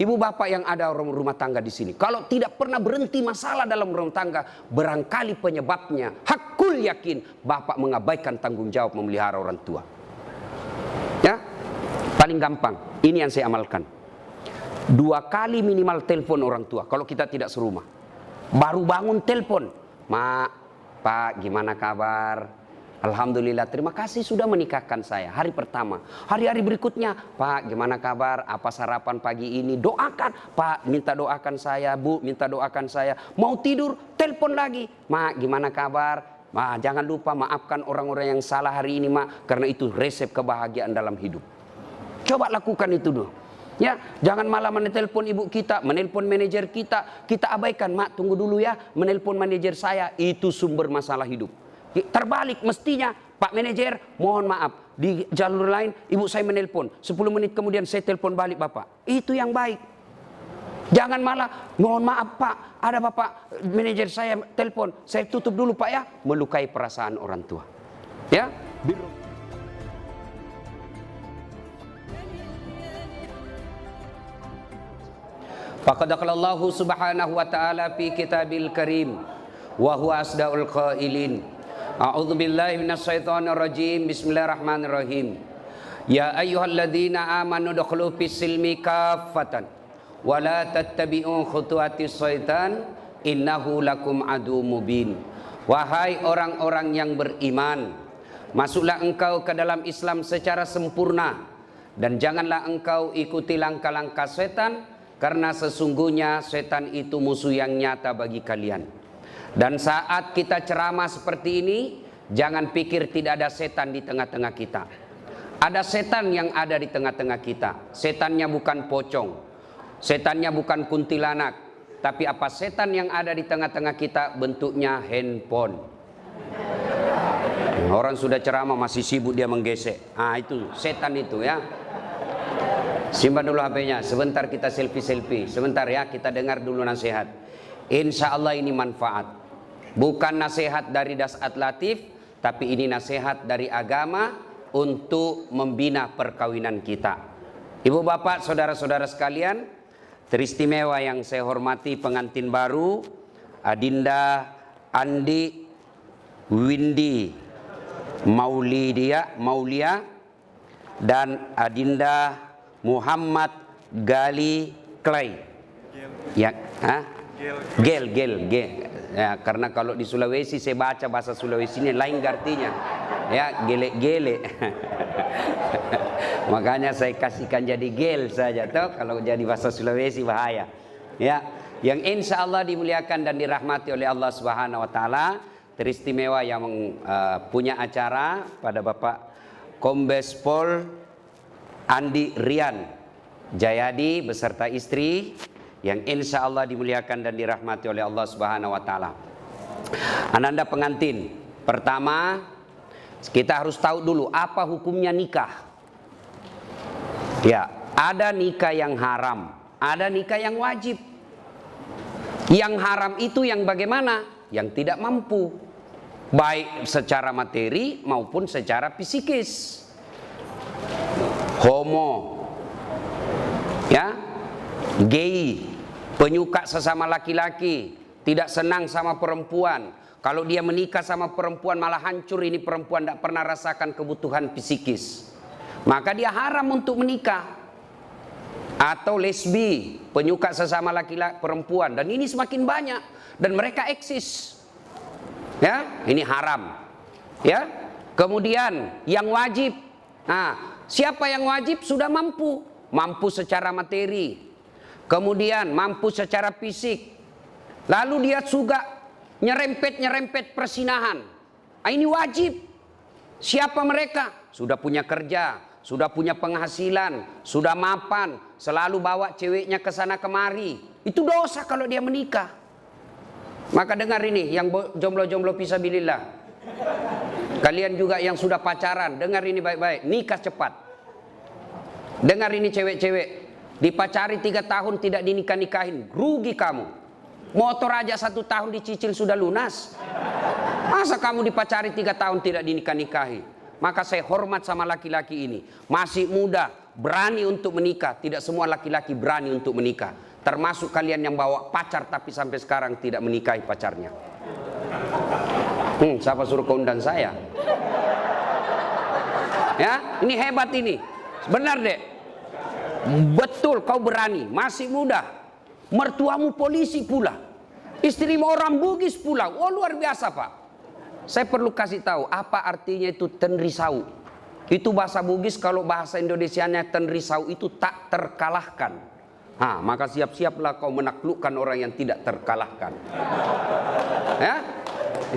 Ibu bapak yang ada orang rumah tangga di sini, kalau tidak pernah berhenti masalah dalam rumah tangga, barangkali penyebabnya hakul yakin bapak mengabaikan tanggung jawab memelihara orang tua. Ya, paling gampang, ini yang saya amalkan. 2 kali minimal telepon orang tua kalau kita tidak serumah. Baru bangun telepon, "Mak, Pak, gimana kabar? Alhamdulillah, terima kasih sudah menikahkan saya." Hari pertama. Hari-hari berikutnya, "Pak, gimana kabar? Apa sarapan pagi ini?" Doakan, "Pak, minta doakan saya, Bu, minta doakan saya." Mau tidur, telepon lagi, "Mak, gimana kabar? Ma, jangan lupa maafkan orang-orang yang salah hari ini, Mak, karena itu resep kebahagiaan dalam hidup." Coba lakukan itu dulu. Ya, jangan malah menelpon ibu kita, menelpon manajer kita abaikan. "Mak, tunggu dulu ya, menelpon manajer saya." Itu sumber masalah hidup. Terbalik mestinya, "Pak manajer, mohon maaf, di jalur lain ibu saya menelpon, 10 menit kemudian saya telepon balik Bapak." Itu yang baik. Jangan malah, "Mohon maaf Pak, ada Bapak manajer saya telepon, saya tutup dulu Pak ya." Melukai perasaan orang tua. Ya, faqad qala Allahu subhanahu wa ta'ala fi kitabil karim wa huwa asdaul qailin. A'udzu billahi minasyaitonir rajim. Bismillahirrahmanirrahim. Ya ayyuhalladzina amanu dukhulu fis-silmi kaffatan wa la tattabi'u khutuwatis syaitan innahu lakum adu mubin. Wahai orang-orang yang beriman, masuklah engkau ke dalam Islam secara sempurna dan janganlah engkau ikuti langkah-langkah setan, karena sesungguhnya setan itu musuh yang nyata bagi kalian. Dan saat kita ceramah seperti ini, jangan pikir tidak ada setan di tengah-tengah kita. Ada setan yang ada di tengah-tengah kita. Setannya bukan pocong, setannya bukan kuntilanak, tapi apa setan yang ada di tengah-tengah kita? Bentuknya handphone. Orang sudah ceramah masih sibuk dia menggesek. Itu setan itu ya. Simpan dulu HP-nya, sebentar kita selfie-selfie. Sebentar ya, kita dengar dulu nasihat. Insya Allah ini manfaat. Bukan nasihat dari Dasat Latif, tapi ini nasihat dari agama untuk membina perkawinan kita. Ibu bapak, saudara-saudara sekalian, teristimewa yang saya hormati pengantin baru Adinda Andi Windy Maulia dan Adinda Muhammad Gali Clay. Ya, Gel. Ya, karena kalau di Sulawesi saya baca bahasa Sulawesi ini lain artinya. Ya, gele. Makanya saya kasihkan jadi gel saja toh, kalau jadi bahasa Sulawesi bahaya. Ya, yang insya Allah dimuliakan dan dirahmati oleh Allah Subhanahu wa taala, teristimewa yang punya acara pada Bapak Kombes Pol Andi Rian Jayadi beserta istri, yang insya Allah dimuliakan dan dirahmati oleh Allah Subhanahu wa taala. Ananda pengantin, pertama kita harus tahu dulu apa hukumnya nikah. Ya, ada nikah yang haram, ada nikah yang wajib. Yang haram itu yang bagaimana? Yang tidak mampu, baik secara materi maupun secara psikis. Homo, ya, gay, penyuka sesama laki-laki, tidak senang sama perempuan. Kalau dia menikah sama perempuan malah hancur, ini perempuan tidak pernah rasakan kebutuhan psikis, maka dia haram untuk menikah. Atau lesbi, penyuka sesama laki-laki perempuan, dan ini semakin banyak dan mereka eksis. Ya, ini haram. Ya. Kemudian yang wajib. Siapa yang wajib sudah mampu secara materi, kemudian mampu secara fisik, lalu dia juga nyerempet persinahan. Ini wajib. Siapa mereka? Sudah punya kerja, sudah punya penghasilan, sudah mapan, selalu bawa ceweknya ke sana kemari. Itu dosa kalau dia menikah. Maka dengar ini, yang jomblo-jomblo fisabilillah. Kalian juga yang sudah pacaran, dengar ini baik-baik, nikah cepat. Dengar ini cewek-cewek, dipacari 3 tahun tidak dinikah-nikahin, rugi kamu. Motor aja 1 tahun dicicil sudah lunas. Masa kamu dipacari 3 tahun tidak dinikah-nikahi? Maka saya hormat sama laki-laki ini, masih muda, berani untuk menikah. Tidak semua laki-laki berani untuk menikah. Termasuk kalian yang bawa pacar tapi sampai sekarang tidak menikahi pacarnya. Siapa suruh kau undang saya? Ya, ini hebat ini. Benar dek. Betul kau berani, masih muda. Mertuamu polisi pula. Istrimu orang Bugis pula. Oh luar biasa Pak. Saya perlu kasih tahu apa artinya itu tenrisau. Itu bahasa Bugis, kalau bahasa Indonesianya tenrisau itu tak terkalahkan. Maka siap-siaplah kau menaklukkan orang yang tidak terkalahkan. Ya?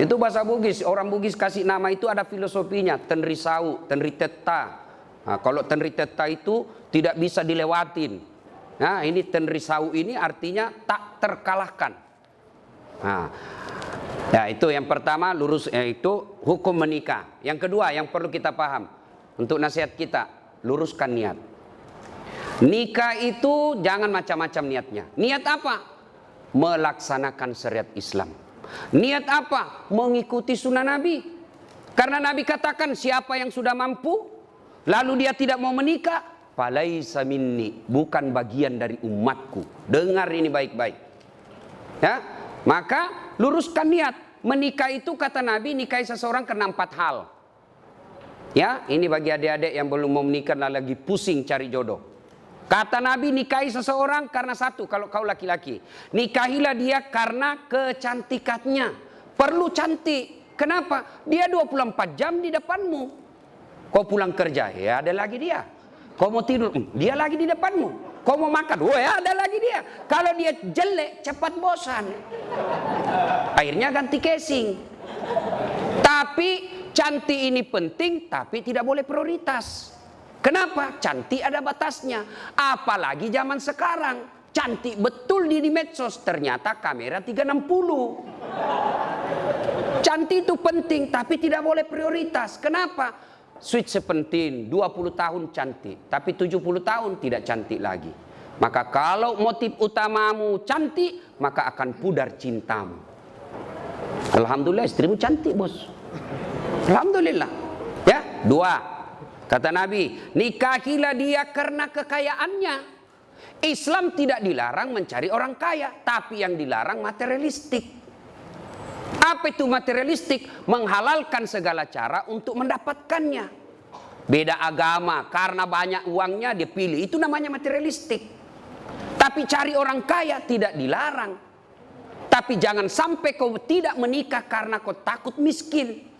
Itu bahasa Bugis. Orang Bugis kasih nama itu ada filosofinya. Tenrisau, tenriteta. Kalau tenriteta itu tidak bisa dilewatin. Nah, ini tenrisau ini artinya tak terkalahkan. Ya, itu yang pertama, lurus itu hukum menikah. Yang kedua yang perlu kita paham untuk nasihat kita, luruskan niat. Nikah itu jangan macam-macam niatnya. Niat apa? Melaksanakan syariat Islam. Niat apa? Mengikuti sunnah Nabi. Karena Nabi katakan siapa yang sudah mampu lalu dia tidak mau menikah, falaisa minni, bukan bagian dari umatku. Dengar ini baik-baik. Ya, maka luruskan niat. Menikah itu kata Nabi, nikahi seseorang karena 4 hal. Ya, ini bagi adik-adik yang belum mau menikah lagi pusing cari jodoh. Kata Nabi, nikahi seseorang karena 1, kalau kau laki-laki, nikahilah dia karena kecantikannya. Perlu cantik. Kenapa? Dia 24 jam di depanmu. Kau pulang kerja, ya ada lagi dia. Kau mau tidur, dia lagi di depanmu. Kau mau makan, ya ada lagi dia. Kalau dia jelek, cepat bosan. Akhirnya ganti casing. Tapi cantik ini penting, tapi tidak boleh prioritas. Kenapa? Cantik ada batasnya. Apalagi zaman sekarang. Cantik betul di medsos. Ternyata kamera 360. Cantik itu penting, tapi tidak boleh prioritas. Kenapa? Sweet sepenting, 20 tahun cantik. Tapi 70 tahun tidak cantik lagi. Maka kalau motif utamamu cantik, maka akan pudar cintamu. Alhamdulillah istrimu cantik bos. Alhamdulillah. Ya, 2. Kata Nabi, nikahilah dia karena kekayaannya. Islam tidak dilarang mencari orang kaya, tapi yang dilarang materialistik. Apa itu materialistik? Menghalalkan segala cara untuk mendapatkannya. Beda agama, karena banyak uangnya dia pilih. Itu namanya materialistik. Tapi cari orang kaya tidak dilarang. Tapi jangan sampai kau tidak menikah karena kau takut miskin.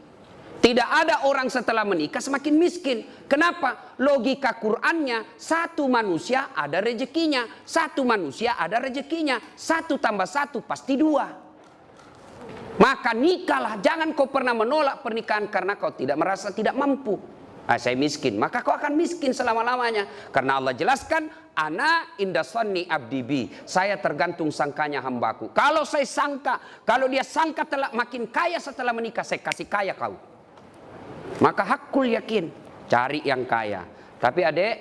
Tidak ada orang setelah menikah semakin miskin. Kenapa? Logika Qur'annya, satu manusia ada rezekinya. Satu manusia ada rezekinya. 1 tambah 1 pasti 2. Maka nikahlah. Jangan kau pernah menolak pernikahan karena kau tidak merasa tidak mampu. Saya miskin. Maka kau akan miskin selama-lamanya. Karena Allah jelaskan, ana inda sanni abdi bi. Saya tergantung sangkanya hambaku. Kalau saya sangka, kalau dia sangka telah makin kaya setelah menikah, saya kasih kaya kau. Maka hakul yakin, cari yang kaya. Tapi adek,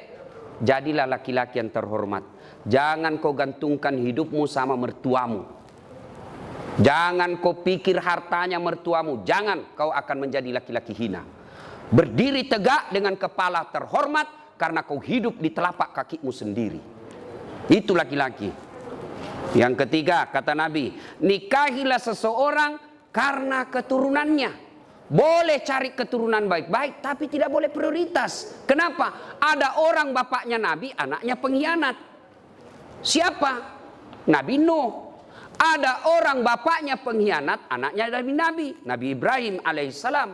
jadilah laki-laki yang terhormat. Jangan kau gantungkan hidupmu sama mertuamu. Jangan kau pikir hartanya mertuamu. Jangan, kau akan menjadi laki-laki hina. Berdiri tegak dengan kepala terhormat karena kau hidup di telapak kakimu sendiri. Itu laki-laki. Yang ketiga, kata Nabi, nikahilah seseorang karena keturunannya. Boleh cari keturunan baik-baik, tapi tidak boleh prioritas. Kenapa? Ada orang bapaknya Nabi, anaknya pengkhianat. Siapa? Nabi Nuh. Ada orang bapaknya pengkhianat, anaknya dari Nabi Ibrahim alaihissalam.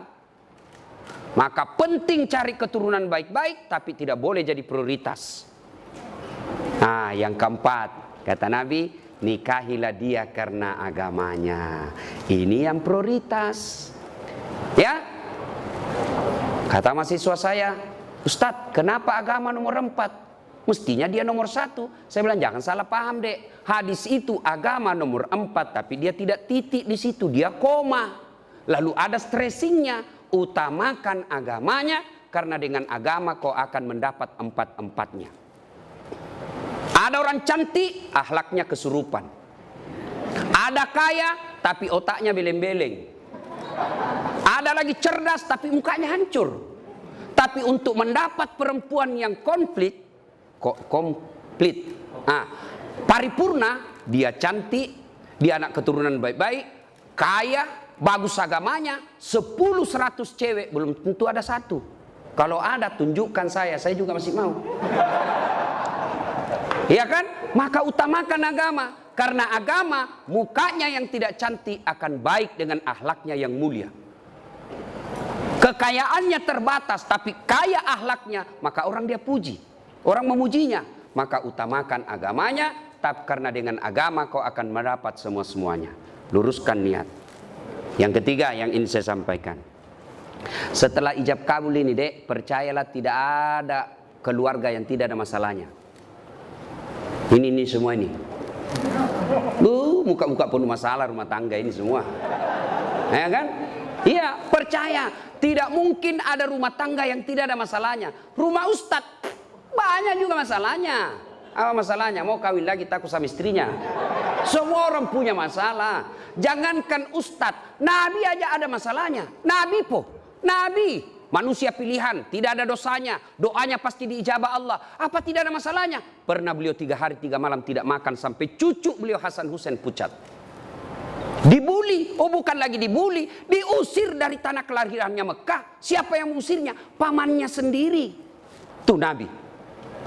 Maka penting cari keturunan baik-baik, tapi tidak boleh jadi prioritas. Yang keempat, kata Nabi, nikahilah dia karena agamanya. Ini yang prioritas. Ya, kata mahasiswa saya, Ustadz, kenapa agama nomor 4? Mestinya dia nomor 1. Saya bilang jangan salah paham dek. Hadis itu agama nomor 4, tapi dia tidak titik di situ, dia koma. Lalu ada stressingnya. Utamakan agamanya, karena dengan agama kau akan mendapat 4-4-nya. Ada orang cantik, akhlaknya kesurupan. Ada kaya, tapi otaknya beleng-beleng. Ada lagi cerdas tapi mukanya hancur. Tapi untuk mendapat perempuan yang konflik, komplit. Paripurna, dia cantik, dia anak keturunan baik-baik, kaya, bagus agamanya, 10-100 cewek, belum tentu ada satu. Kalau ada, tunjukkan saya juga masih mau. Iya kan? Maka utamakan agama. Karena agama, mukanya yang tidak cantik akan baik dengan akhlaknya yang mulia. Kekayaannya terbatas, tapi kaya akhlaknya, maka orang dia puji. Orang memujinya. Maka utamakan agamanya, tapi karena dengan agama kau akan mendapat semua-semuanya. Luruskan niat. Yang ketiga yang ingin saya sampaikan. Setelah ijab kabul ini, dek, percayalah tidak ada keluarga yang tidak ada masalahnya. Ini semua ini. Muka-muka penuh masalah rumah tangga ini semua. Ya kan? Iya, percaya. Tidak mungkin ada rumah tangga yang tidak ada masalahnya. Rumah ustadz banyak juga masalahnya. Apa masalahnya? Mau kawin lagi takut sama istrinya. Semua orang punya masalah. Jangankan ustadz, nabi aja ada masalahnya. Nabi, manusia pilihan, tidak ada dosanya, doanya pasti diijabah Allah. Apa tidak ada masalahnya? Pernah beliau 3 hari 3 malam tidak makan sampai cucu beliau Hasan Husain pucat. Dibuli, bukan lagi dibuli, diusir dari tanah kelahirannya Mekah. Siapa yang mengusirnya? Pamannya sendiri. Tuh Nabi.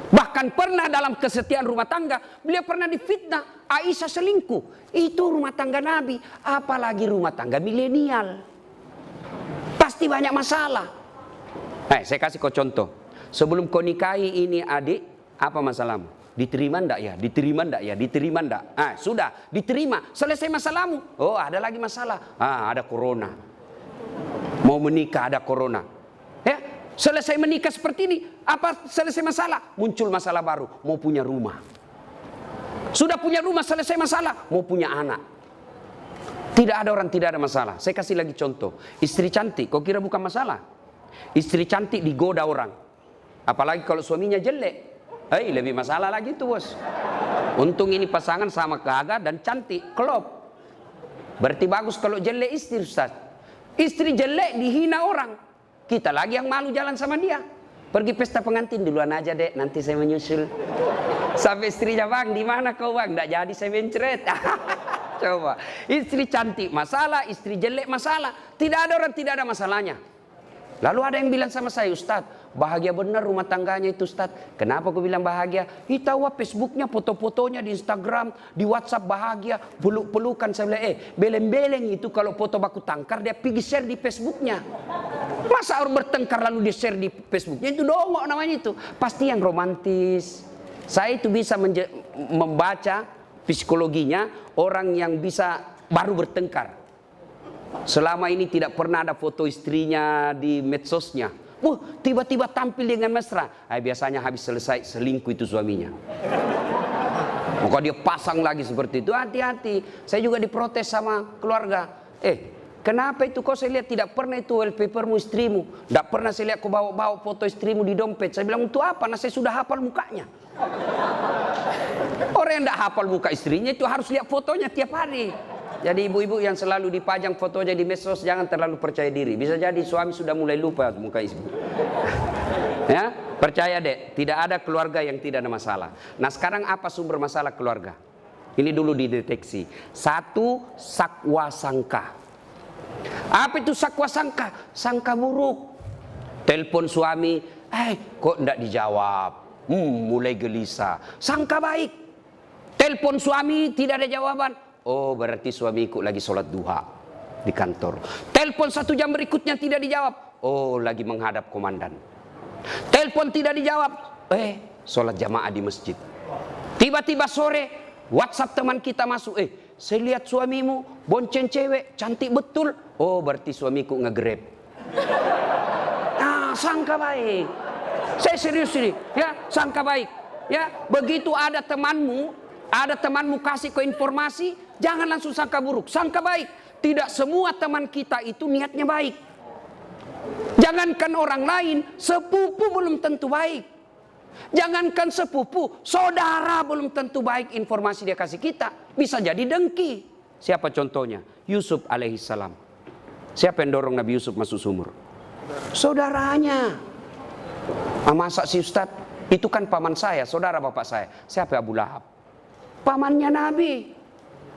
Bahkan pernah dalam kesetiaan rumah tangga, beliau pernah difitnah, Aisyah selingkuh. Itu rumah tangga Nabi, apalagi rumah tangga milenial. Pasti banyak masalah. Saya kasih kau contoh. Sebelum kau nikahi ini adik, apa masalahmu? Diterima ndak ya? Diterima ndak ya? Diterima ndak? Sudah, diterima. Selesai masalahmu. Oh, ada lagi masalah. Ada corona. Mau menikah ada corona. Ya, selesai menikah seperti ini, apa selesai masalah? Muncul masalah baru, mau punya rumah. Sudah punya rumah, selesai masalah, mau punya anak. Tidak ada orang tidak ada masalah. Saya kasih lagi contoh. Istri cantik, kau kira bukan masalah? Istri cantik digoda orang. Apalagi kalau suaminya jelek. Lebih masalah lagi tuh bos. Untung ini pasangan sama gagah dan cantik, klop. Berarti bagus kalau jelek istri, Ustaz. Istri jelek dihina orang. Kita lagi yang malu jalan sama dia. Pergi pesta pengantin duluan aja dek, nanti saya menyusul. Sampai istrinya, bang di mana kau bang? Nggak jadi saya mencret. Coba, istri cantik masalah, istri jelek masalah. Tidak ada orang tidak ada masalahnya. Lalu ada yang bilang sama saya, Ustaz, bahagia benar rumah tangganya itu Ustaz. Kenapa aku bilang bahagia? Tahu Facebooknya, foto-fotonya di Instagram, di WhatsApp bahagia, peluk-pelukan. Saya bilang, beleng-beleng itu kalau foto baku tangkar dia pergi share di Facebooknya. Masa orang bertengkar lalu dia share di Facebooknya? Itu dongok namanya itu. Pasti yang romantis. Saya itu bisa membaca psikologinya orang yang bisa baru bertengkar. Selama ini tidak pernah ada foto istrinya di medsosnya. Tiba-tiba tampil dengan mesra. Biasanya habis selesai selingkuh itu suaminya. Maka dia pasang lagi seperti itu. Hati-hati. Saya juga diprotes sama keluarga. Kenapa itu kau saya lihat tidak pernah itu wallpapermu istrimu. Tidak pernah saya lihat kau bawa foto istrimu di dompet. Saya bilang untuk apa? Nah saya sudah hafal mukanya. Orang yang tidak hafal muka istrinya itu harus lihat fotonya tiap hari. Jadi ibu-ibu yang selalu dipajang fotonya di medsos jangan terlalu percaya diri. Bisa jadi suami sudah mulai lupa muka istri. Ya, percaya dek, tidak ada keluarga yang tidak ada masalah. Nah sekarang apa sumber masalah keluarga? Ini dulu dideteksi. 1, sakwa sangka. Apa itu sakwa sangka? Sangka buruk. Telepon suami, kok tidak dijawab? Mulai gelisah. Sangka baik. Telepon suami tidak ada jawaban. Oh berarti suamiku lagi sholat duha di kantor. Telepon 1 jam berikutnya tidak dijawab. Oh lagi menghadap komandan. Telepon tidak dijawab. Sholat jamaah di masjid. Tiba-tiba sore WhatsApp teman kita masuk. Saya lihat suamimu bonceng cewek cantik betul. Oh berarti suamiku nge-grab. Sangka baik. Saya serius ini. Ya sangka baik. Ya begitu ada temanmu kasih ke informasi, jangan langsung sangka buruk, sangka baik. Tidak semua teman kita itu niatnya baik. Jangankan orang lain, sepupu belum tentu baik. Jangankan sepupu, saudara belum tentu baik informasi dia kasih kita. Bisa jadi dengki. Siapa contohnya? Yusuf alaihissalam. Siapa yang dorong Nabi Yusuf masuk sumur? Saudaranya. Masa si Ustaz Itu kan paman saya, saudara bapak saya. Siapa Abu Lahab? Pamannya Nabi.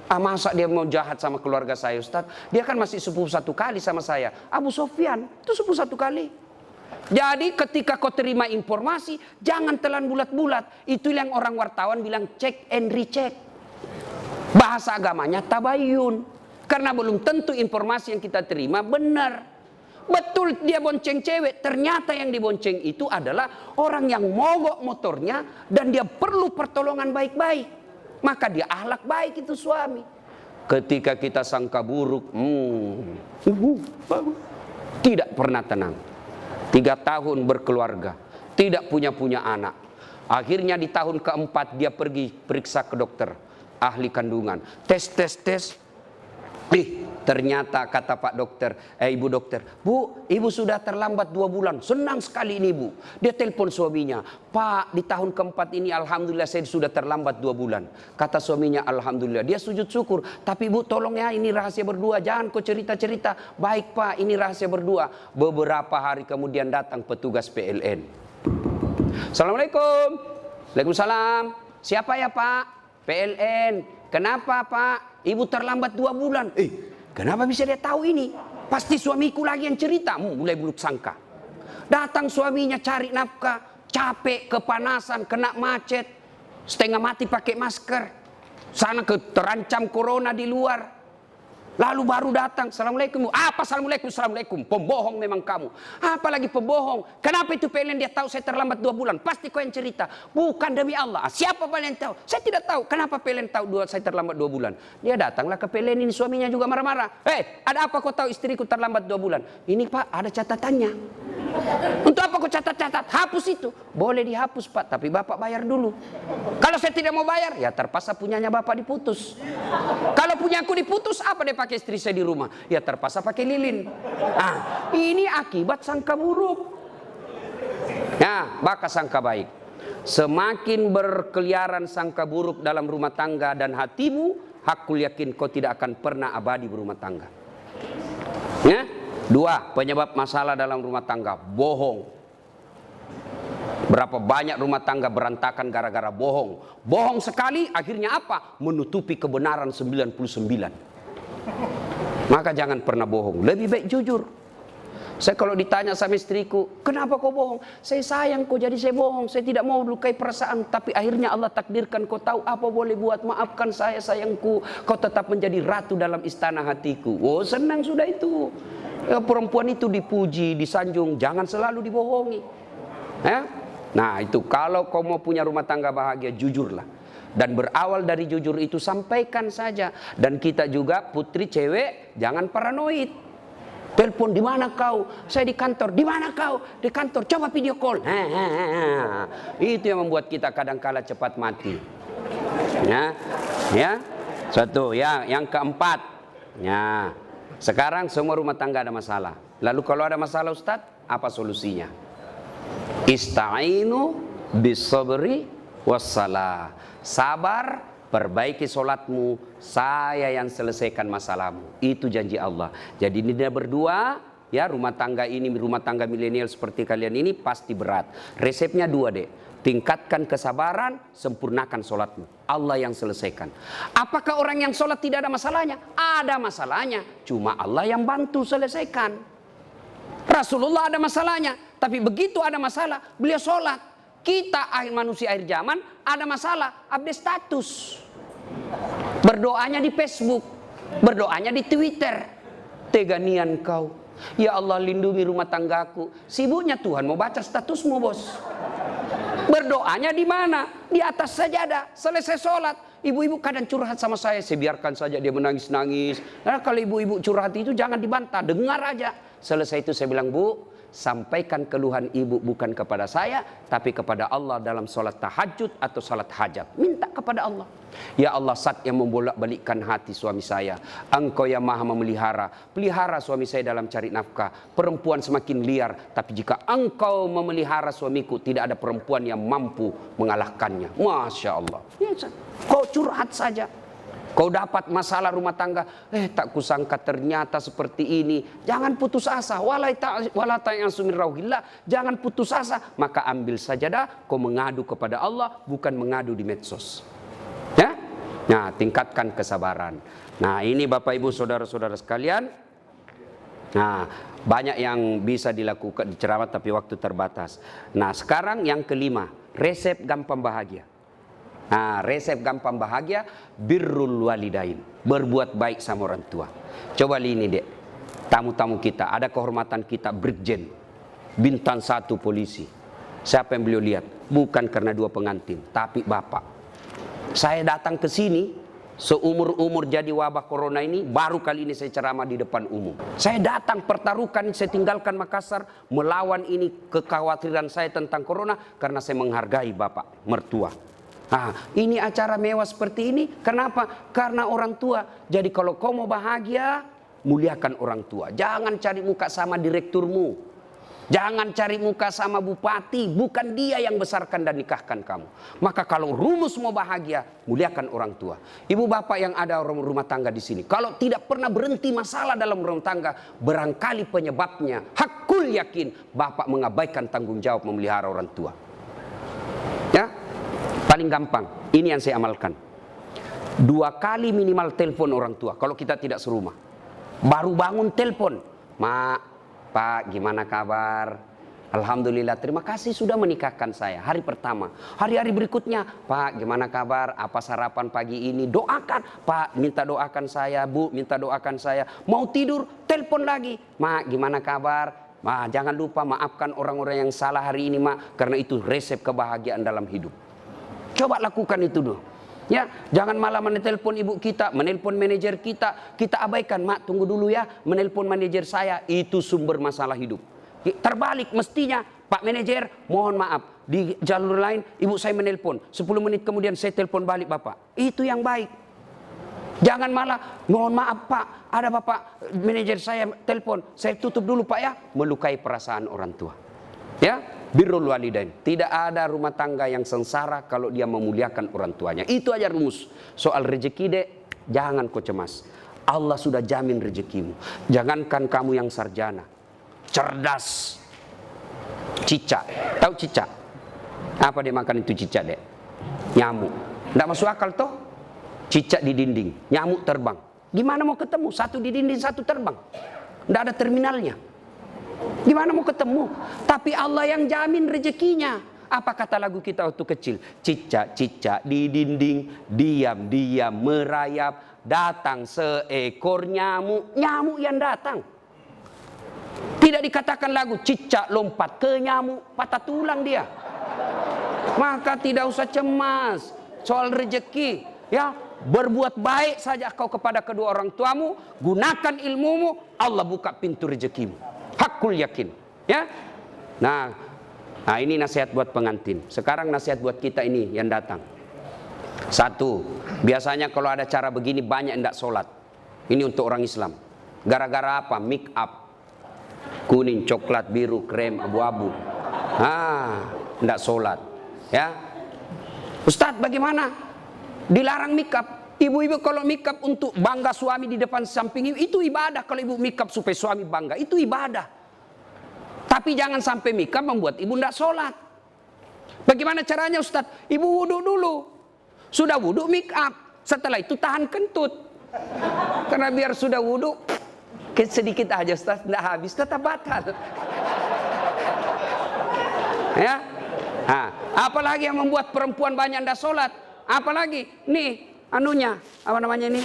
Masa dia mau jahat sama keluarga saya, Ustaz? Dia kan masih sepupu satu kali sama saya. Abu Sofyan itu sepupu satu kali. Jadi ketika kau terima informasi, jangan telan bulat-bulat. Itu yang orang wartawan bilang check and recheck. Bahasa agamanya tabayun. Karena belum tentu informasi yang kita terima benar. Betul dia bonceng cewek, ternyata yang dibonceng itu adalah orang yang mogok motornya dan dia perlu pertolongan baik-baik. Maka dia akhlak baik itu suami. Ketika kita sangka buruk, tidak pernah tenang. 3 tahun berkeluarga, tidak punya anak. Akhirnya di tahun keempat dia pergi periksa ke dokter, ahli kandungan. Tes. Ternyata kata Pak Dokter, Ibu dokter, Bu, Ibu sudah terlambat 2 bulan. Senang sekali ini Bu. Dia telepon suaminya, Pak, di tahun keempat ini alhamdulillah saya sudah terlambat 2 bulan. Kata suaminya, alhamdulillah. Dia sujud syukur. Tapi Bu, tolong ya, ini rahasia berdua. Jangan kau cerita-cerita. Baik Pak, ini rahasia berdua. Beberapa hari kemudian datang petugas PLN. Assalamualaikum. Waalaikumsalam. Siapa ya Pak? PLN. Kenapa Pak? Ibu terlambat 2 bulan. Kenapa bisa dia tahu ini? Pasti suamiku lagi yang cerita. Mulai buruk sangka. Datang suaminya cari nafkah. Capek, kepanasan, kena macet. Setengah mati pakai masker. Sana terancam corona di luar. Lalu baru datang, Assalamualaikum. Apa Assalamualaikum? Assalamualaikum. Pembohong memang kamu. Apalagi pembohong. Kenapa itu PLN dia tahu saya terlambat 2 bulan? Pasti kau yang cerita. Bukan demi Allah. Siapa PLN tahu? Saya tidak tahu. Kenapa PLN tahu saya terlambat 2 bulan? Dia datanglah ke PLN ini. Suaminya juga marah-marah. Ada apa kau tahu istriku terlambat 2 bulan? Ini Pak, ada catatannya. Untuk apa kau catat-catat? Hapus itu. Boleh dihapus Pak, tapi Bapak bayar dulu. Kalau saya tidak mau bayar, ya terpaksa punyanya Bapak diputus. Kalau punya aku diputus, apa dia pakai istri saya di rumah? Ya terpaksa pakai lilin. Ini akibat sangka buruk. Ya, maka sangka baik. Semakin berkeliaran sangka buruk dalam rumah tangga dan hatimu, hakul yakin kau tidak akan pernah abadi berumah tangga. Ya? 2, penyebab masalah dalam rumah tangga, bohong. Berapa banyak rumah tangga berantakan gara-gara bohong. Bohong sekali, akhirnya apa? Menutupi kebenaran 99. Maka jangan pernah bohong. Lebih baik jujur. Saya kalau ditanya sama istriku, kenapa kau bohong? Saya sayang kau, jadi saya bohong. Saya tidak mau lukai perasaan. Tapi akhirnya Allah takdirkan kau tahu apa boleh buat. Maafkan saya sayangku. Kau tetap menjadi ratu dalam istana hatiku. Oh senang sudah itu. Ya, perempuan itu dipuji, disanjung. Jangan selalu dibohongi. Ya? Nah itu kalau kau mau punya rumah tangga bahagia, jujurlah. Dan berawal dari jujur itu sampaikan saja. Dan kita juga putri cewek jangan paranoid. Telepon, di mana kau? Saya di kantor. Di mana kau? Di kantor. Coba video call. Itu yang membuat kita kadang-kala cepat mati. Ya. Satu. Ya, yang keempat. Ya. Sekarang semua rumah tangga ada masalah. Lalu kalau ada masalah Ustaz, apa solusinya? Ista'inu bisabri wassalah. Sabar, perbaiki solatmu, saya yang selesaikan masalahmu. Itu janji Allah. Jadi ini dia berdua, ya rumah tangga ini, rumah tangga milenial seperti kalian ini pasti berat. Resepnya 2 deh. Tingkatkan kesabaran, sempurnakan solatmu. Allah yang selesaikan. Apakah orang yang solat tidak ada masalahnya? Ada masalahnya. Cuma Allah yang bantu selesaikan. Rasulullah ada masalahnya. Tapi begitu ada masalah, beliau solat. Kita manusia akhir zaman ada masalah, update status. Berdoanya di Facebook. Berdoanya di Twitter. Teganian kau. Ya Allah lindungi rumah tanggaku. Sibuknya Tuhan mau baca statusmu bos. Berdoanya di mana? Di atas sajadah. Selesai sholat. Ibu-ibu kadang curhat sama saya biarkan saja dia menangis-nangis. Nah, kalau ibu-ibu curhat itu jangan dibantah. Dengar aja. Selesai itu saya bilang, Bu, sampaikan keluhan ibu bukan kepada saya, tapi kepada Allah dalam sholat tahajud atau sholat hajat. Minta kepada Allah. Ya Allah, Zat yang membolak-balikkan hati suami saya. Engkau yang maha memelihara. Pelihara suami saya dalam cari nafkah. Perempuan semakin liar. Tapi jika engkau memelihara suamiku, tidak ada perempuan yang mampu mengalahkannya. Masya Allah. Ya, kau curhat saja. Kau dapat masalah rumah tangga, tak kusangka ternyata seperti ini. Jangan putus asa. Wala ta'yasu min rauhillah. Jangan putus asa. Maka ambil sajadah, kau mengadu kepada Allah, bukan mengadu di medsos. Ya? Nah, tingkatkan kesabaran. Nah, ini Bapak Ibu saudara-saudara sekalian. Nah, banyak yang bisa dilakukan di ceramah tapi waktu terbatas. Nah, sekarang yang kelima, resep gampang bahagia. Nah, resep gampang bahagia, birrul walidain, berbuat baik sama orang tua. Coba ini dek, tamu-tamu kita, ada kehormatan kita Brigjen, bintang 1 polisi. Siapa yang beliau lihat? Bukan karena 2 pengantin, tapi bapak. Saya datang ke sini, seumur-umur jadi wabah corona ini, baru kali ini saya ceramah di depan umum. Saya datang pertaruhkan, saya tinggalkan Makassar, melawan ini kekhawatiran saya tentang corona, karena saya menghargai bapak, mertua. Nah, ini acara mewah seperti ini. Kenapa? Karena orang tua. Jadi kalau kau mau bahagia, muliakan orang tua. Jangan cari muka sama direkturmu. Jangan cari muka sama bupati. Bukan dia yang besarkan dan nikahkan kamu. Maka kalau rumus mau bahagia, muliakan orang tua. Ibu bapak yang ada rumah tangga di sini, kalau tidak pernah berhenti masalah dalam rumah tangga, barangkali penyebabnya, hakul yakin bapak mengabaikan tanggung jawab memelihara orang tua. Ya? Paling gampang, ini yang saya amalkan. 2 kali minimal telepon orang tua. Kalau kita tidak serumah, baru bangun telepon, Mak, Pak, gimana kabar? Alhamdulillah, terima kasih sudah menikahkan saya. Hari pertama, hari-hari berikutnya, Pak, gimana kabar? Apa sarapan pagi ini? Doakan, Pak, minta doakan saya, Bu, minta doakan saya. Mau tidur, telepon lagi, Mak, gimana kabar? Ma, jangan lupa maafkan orang-orang yang salah hari ini, Mak, karena itu resep kebahagiaan dalam hidup. Coba lakukan itu dulu. Ya, jangan malah menelpon ibu kita, menelpon manajer kita abaikan. Mak, tunggu dulu ya, menelpon manajer saya, itu sumber masalah hidup. Terbalik mestinya, Pak manajer, mohon maaf, di jalur lain ibu saya menelpon, 10 menit kemudian saya telepon balik Bapak. Itu yang baik. Jangan malah, mohon maaf Pak, ada Bapak manajer saya telepon, saya tutup dulu Pak ya, melukai perasaan orang tua. Ya, birrul walidain. Tidak ada rumah tangga yang sengsara kalau dia memuliakan orang tuanya. Itu aja rumus. Soal rezeki dek, jangan kau cemas. Allah sudah jamin rezekimu. Jangankan kamu yang sarjana, cerdas, cicak. Tahu cicak? Apa dia makan itu cicak dek? Nyamuk. Tidak masuk akal toh? Cicak di dinding, nyamuk terbang. Gimana mau ketemu? Satu di dinding, satu terbang. Tidak ada terminalnya. Gimana mau ketemu? Tapi Allah yang jamin rezekinya. Apa kata lagu kita waktu kecil? Cicak-cicak di dinding, diam-diam merayap, datang seekor nyamuk. Nyamuk yang datang. Tidak dikatakan lagu cicak lompat ke nyamuk, patah tulang dia. Maka tidak usah cemas soal rezeki. Ya, berbuat baik saja kau kepada kedua orang tuamu, gunakan ilmumu, Allah buka pintu rezekimu. Hakul yakin, ya. Nah, ini nasihat buat pengantin. Sekarang nasihat buat kita ini yang datang. 1, biasanya kalau ada cara begini banyak yang tidak sholat. Ini untuk orang Islam. Gara-gara apa? Make up, kuning, coklat, biru, krem, abu-abu. Tidak sholat. Ya, Ustadz bagaimana? Dilarang make up. Ibu-ibu kalau make up untuk bangga suami di depan samping itu ibadah. Kalau ibu make up supaya suami bangga, itu ibadah. Tapi jangan sampai make up membuat ibu tidak sholat. Bagaimana caranya Ustadz? Ibu wudhu dulu. Sudah wudhu make up. Setelah itu tahan kentut. Karena biar sudah wudhu, sedikit aja Ustadz, tidak habis, tetap batal. Ya. Apalagi yang membuat perempuan banyak tidak sholat. Apalagi nih anunya, apa namanya ini?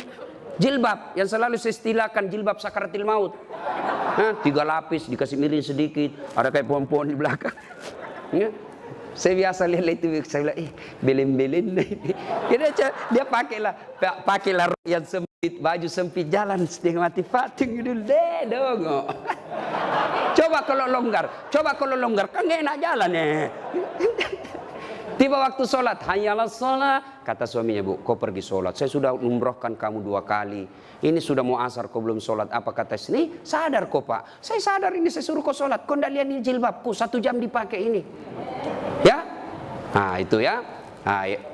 Jilbab, yang selalu saya istilahkan jilbab sakaratil maut. 3 lapis, dikasih miring sedikit, ada kayak pohon-pohon di belakang. Ya. Saya biasa lihat itu, saya bilang, belen-belen. Dia pakailah yang sempit, baju sempit, jalan setengah mati fating dulu deh dong. Coba kalau longgar, kan gak enak jalan ya. Tiba waktu sholat, hayyalas sholat, kata suaminya, Bu, kau pergi sholat. Saya sudah umrohkan kamu 2 kali. Ini sudah mau asar, kau belum sholat. Apa kata sini? Sadar kau Pak. Saya sadar ini, saya suruh kau sholat. Kau tidak lihat ini jilbabku, 1 jam dipakai ini. Ya, itu ya.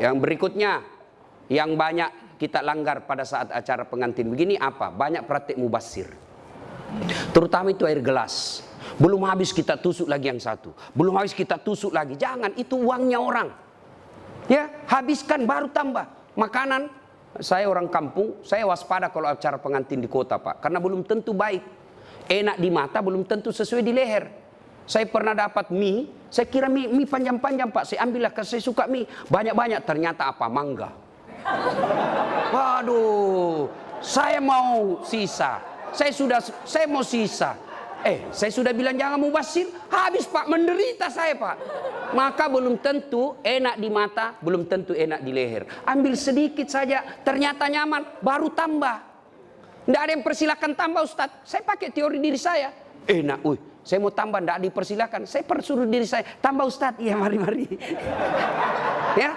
Yang berikutnya, yang banyak kita langgar pada saat acara pengantin begini apa? Banyak praktik mubazir. Terutama itu air gelas. Belum habis kita tusuk lagi yang satu. Belum habis kita tusuk lagi. Jangan, itu uangnya orang. Ya, habiskan baru tambah. Makanan, saya orang kampung, saya waspada kalau acara pengantin di kota, Pak. Karena belum tentu baik. Enak di mata, belum tentu sesuai di leher. Saya pernah dapat mie, saya kira mie panjang-panjang, Pak. Saya ambillah, karena saya suka mie. Banyak-banyak, ternyata apa? Mangga. Waduh, saya mau sisa. Saya mau sisa. Saya sudah bilang jangan mubazir. Habis, Pak, menderita saya, Pak. Maka belum tentu enak di mata, belum tentu enak di leher. Ambil sedikit saja, ternyata nyaman, baru tambah. Tidak ada yang persilakan tambah, Ustadz. Saya pakai teori diri saya. Enak, saya mau tambah, tidak dipersilakan. Saya persuruh diri saya, tambah Ustadz. Iya, mari. Ya,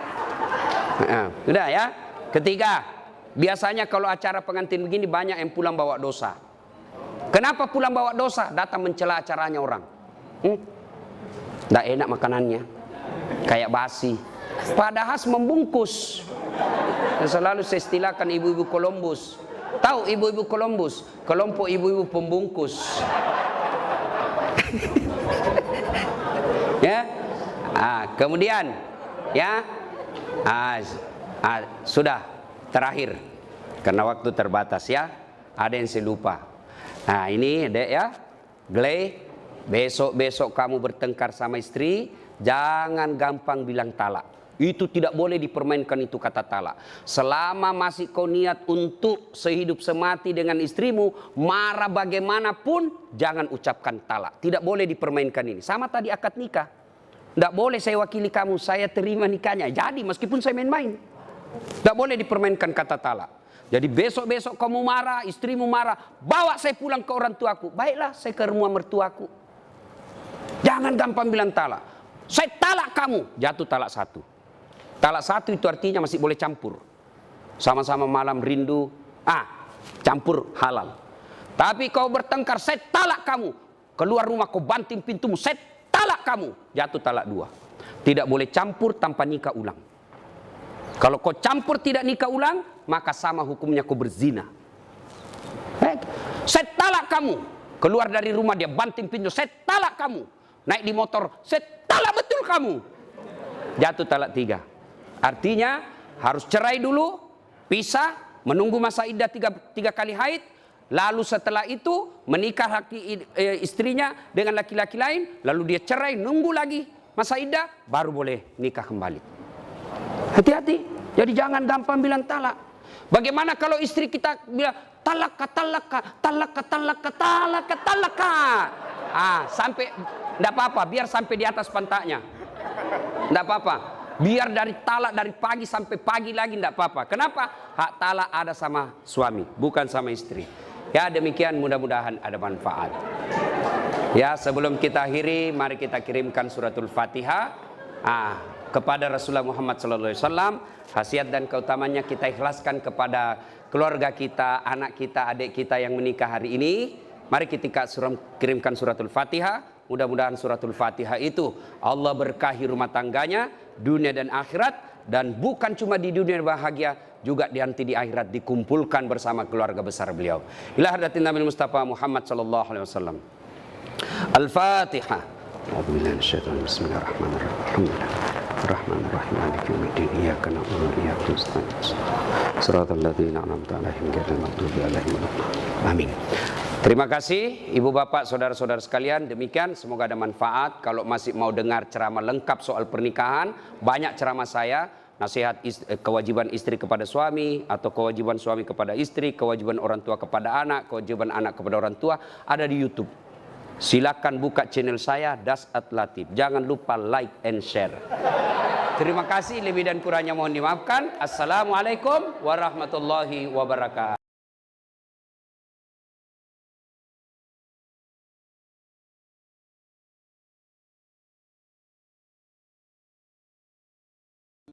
sudah ya. Ketiga, biasanya kalau acara pengantin begini banyak yang pulang bawa dosa. Kenapa pulang bawa dosa? Datang mencela acaranya orang. Tidak enak makanannya, kayak basi. Padahal membungkus. Selalu saya istilahkan ibu-ibu Columbus. Tahu ibu-ibu Columbus? Kelompok ibu-ibu pembungkus. Ya, kemudian, ya, sudah terakhir, karena waktu terbatas ya. Ada yang saya lupa. Nah ini dek ya, Gley, besok kamu bertengkar sama istri, jangan gampang bilang talak. Itu tidak boleh dipermainkan itu kata talak. Selama masih kau niat untuk sehidup semati dengan istrimu, marah bagaimanapun, jangan ucapkan talak. Tidak boleh dipermainkan ini. Sama tadi akad nikah. Tidak boleh saya wakili kamu, saya terima nikahnya. Jadi meskipun saya main-main. Tidak boleh dipermainkan kata talak. Jadi besok-besok kamu marah, istrimu marah, bawa saya pulang ke orang tuaku. Baiklah, saya ke rumah mertuaku. Jangan gampang bilang talak. Saya talak kamu, jatuh talak satu. Talak satu itu artinya masih boleh campur. Sama-sama malam rindu, campur halal. Tapi kau bertengkar, saya talak kamu. Keluar rumah kau banting pintumu, saya talak kamu. Jatuh talak dua. Tidak boleh campur tanpa nikah ulang. Kalau kau campur tidak nikah ulang, maka sama hukumnya kau berzina. Saya talak kamu. Keluar dari rumah dia banting pintu, saya talak kamu. Naik di motor, saya talak betul kamu. Jatuh talak tiga. Artinya harus cerai dulu, pisah, menunggu masa iddah tiga kali haid. Lalu setelah itu menikah istrinya dengan laki-laki lain. Lalu dia cerai, nunggu lagi masa iddah, baru boleh nikah kembali. Hati-hati, jadi jangan gampang bilang talak. Bagaimana kalau istri kita bilang talaka. Sampai, tidak apa-apa, biar sampai di atas pantatnya. Tidak apa-apa, biar dari talak dari pagi sampai pagi lagi tidak apa-apa. Kenapa? Hak talak ada sama suami, bukan sama istri. Ya demikian, mudah-mudahan ada manfaat. Ya sebelum kita akhiri, mari kita kirimkan suratul Fatihah kepada Rasulullah Muhammad SAW. Khasiat dan keutamanya kita ikhlaskan kepada keluarga kita, anak kita, adik kita yang menikah hari ini. Mari kita kirimkan suratul Fatihah. Mudah-mudahan suratul Fatihah itu Allah berkahi rumah tangganya, dunia dan akhirat. Dan bukan cuma di dunia bahagia, juga nanti di akhirat dikumpulkan bersama keluarga besar beliau. Ila hadratin Nabi Mustafa Muhammad SAW. Al-Fatihah. Bismillahirrahmanirrahim. Rahmanirrahim. Maliki yaumiddin. Iyyaka na'budu wa iyyaka nasta'in. Shiratal ladzina an'amta 'alaihim ghairil maghdubi 'alaihim waladdallin. Amin. Terima kasih Ibu Bapak, saudara-saudara sekalian. Demikian, semoga ada manfaat. Kalau masih mau dengar ceramah lengkap soal pernikahan, banyak ceramah saya. Nasihat kewajiban istri kepada suami, atau kewajiban suami kepada istri, kewajiban orang tua kepada anak, kewajiban anak kepada orang tua, ada di YouTube. Silakan buka channel saya, Das At Latif. Jangan lupa like and share. Terima kasih, lebih dan kurangnya mohon dimaafkan. Assalamualaikum warahmatullahi wabarakatuh.